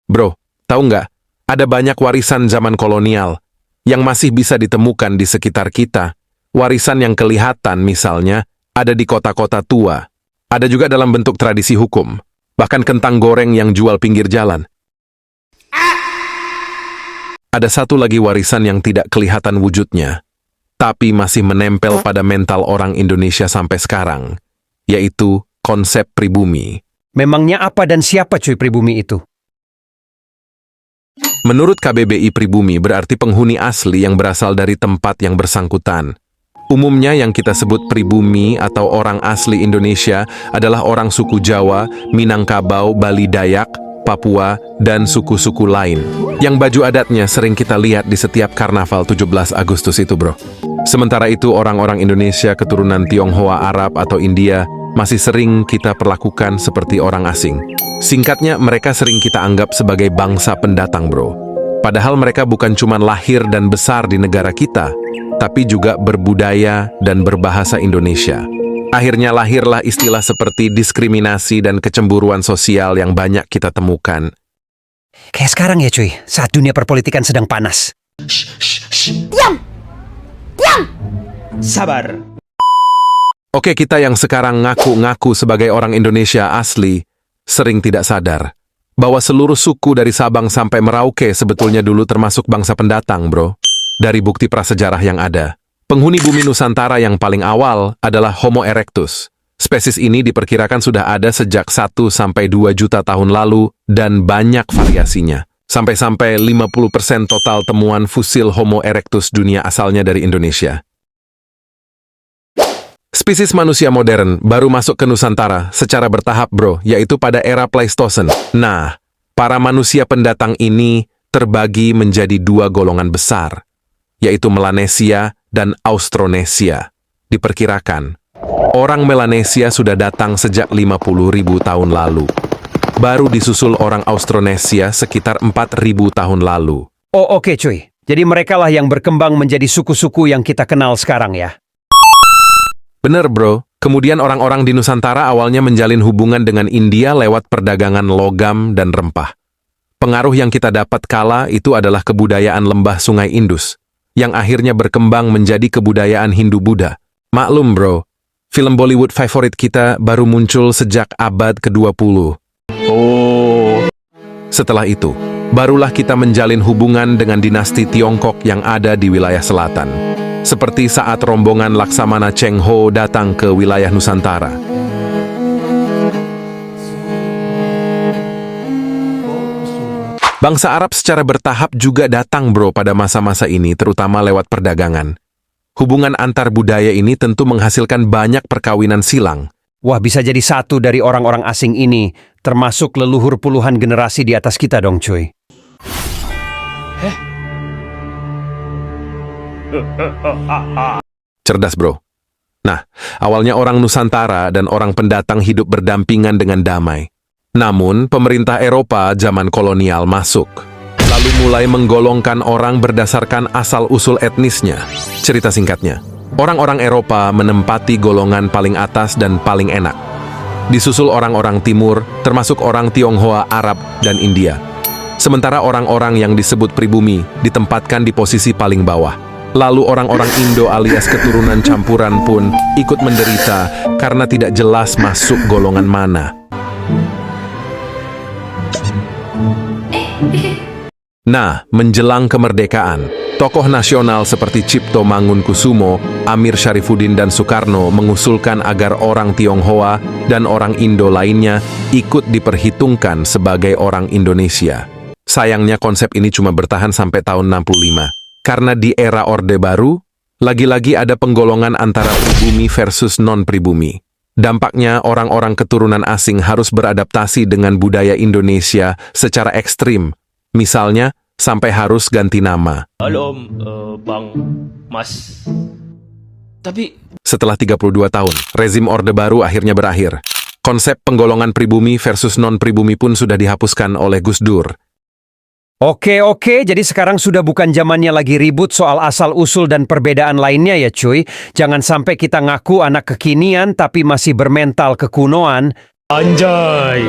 Bro, tahu nggak? Ada banyak warisan zaman kolonial yang masih bisa ditemukan di sekitar kita. Warisan yang kelihatan misalnya ada di kota-kota tua. Ada juga dalam bentuk tradisi hukum. Bahkan kentang goreng yang jual pinggir jalan. Ada satu lagi warisan yang tidak kelihatan wujudnya, tapi masih menempel pada mental orang Indonesia sampai sekarang, yaitu konsep pribumi. Memangnya apa dan siapa cuy pribumi itu? Menurut KBBI, pribumi berarti penghuni asli yang berasal dari tempat yang bersangkutan. Umumnya yang kita sebut pribumi atau orang asli Indonesia adalah orang suku Jawa, Minangkabau, Bali Dayak, Papua, dan suku-suku lain. Yang baju adatnya sering kita lihat di setiap karnaval 17 Agustus itu, bro. Sementara itu orang-orang Indonesia keturunan Tionghoa, Arab, atau India masih sering kita perlakukan seperti orang asing. Singkatnya, mereka sering kita anggap sebagai bangsa pendatang, bro. Padahal mereka bukan cuma lahir dan besar di negara kita, tapi juga berbudaya dan berbahasa Indonesia. Akhirnya lahirlah istilah seperti diskriminasi dan kecemburuan sosial yang banyak kita temukan. Kayak sekarang ya cuy, saat dunia perpolitikan sedang panas. Diam! Diam! Sabar. Oke, kita yang sekarang ngaku-ngaku sebagai orang Indonesia asli, sering tidak sadar bahwa seluruh suku dari Sabang sampai Merauke sebetulnya dulu termasuk bangsa pendatang, bro. Dari bukti prasejarah yang ada, penghuni bumi Nusantara yang paling awal adalah Homo erectus. Spesies ini diperkirakan sudah ada sejak 1 sampai 2 juta tahun lalu dan banyak variasinya. Sampai-sampai 50% total temuan fosil Homo erectus dunia asalnya dari Indonesia. Spesies manusia modern baru masuk ke Nusantara secara bertahap, bro, yaitu pada era Pleistosen. Nah, para manusia pendatang ini terbagi menjadi 2 golongan besar, yaitu Melanesia dan Austronesia. Diperkirakan, orang Melanesia sudah datang sejak 50.000 tahun lalu. Baru disusul orang Austronesia sekitar 4.000 tahun lalu. Oh oke cuy, jadi mereka lah yang berkembang menjadi suku-suku yang kita kenal sekarang ya? Bener, bro. Kemudian orang-orang di Nusantara awalnya menjalin hubungan dengan India lewat perdagangan logam dan rempah. Pengaruh yang kita dapat kala itu adalah kebudayaan lembah Sungai Indus, yang akhirnya berkembang menjadi kebudayaan Hindu-Buddha. Maklum, bro, film Bollywood favorit kita baru muncul sejak abad ke-20. Setelah itu, barulah kita menjalin hubungan dengan dinasti Tiongkok yang ada di wilayah selatan. Seperti saat rombongan Laksamana Cheng Ho datang ke wilayah Nusantara. Bangsa Arab secara bertahap juga datang, bro, pada masa-masa ini, terutama lewat perdagangan. Hubungan antar budaya ini tentu menghasilkan banyak perkawinan silang. Wah, bisa jadi satu dari orang-orang asing ini, termasuk leluhur puluhan generasi di atas kita dong cuy. Cerdas, bro. Nah, awalnya orang Nusantara dan orang pendatang hidup berdampingan dengan damai. Namun, pemerintah Eropa zaman kolonial masuk, lalu mulai menggolongkan orang berdasarkan asal-usul etnisnya. Cerita singkatnya, orang-orang Eropa menempati golongan paling atas dan paling enak. Disusul orang-orang timur, termasuk orang Tionghoa, Arab, dan India. Sementara orang-orang yang disebut pribumi ditempatkan di posisi paling bawah. Lalu orang-orang Indo alias keturunan campuran pun ikut menderita karena tidak jelas masuk golongan mana. Nah, menjelang kemerdekaan, tokoh nasional seperti Cipto Mangunkusumo, Amir Syarifuddin, dan Soekarno mengusulkan agar orang Tionghoa dan orang Indo lainnya ikut diperhitungkan sebagai orang Indonesia. Sayangnya konsep ini cuma bertahan sampai tahun 65. Karena di era Orde Baru, lagi-lagi ada penggolongan antara pribumi versus non-pribumi. Dampaknya orang-orang keturunan asing harus beradaptasi dengan budaya Indonesia secara ekstrim. Misalnya, sampai harus ganti nama. Halo Bang Mas. Tapi Setelah 32 tahun, rezim Orde Baru akhirnya berakhir. Konsep penggolongan pribumi versus non-pribumi pun sudah dihapuskan oleh Gus Dur. Oke, jadi sekarang sudah bukan zamannya lagi ribut soal asal-usul dan perbedaan lainnya ya cuy. Jangan sampai kita ngaku anak kekinian tapi masih bermental kekunoan. anjay.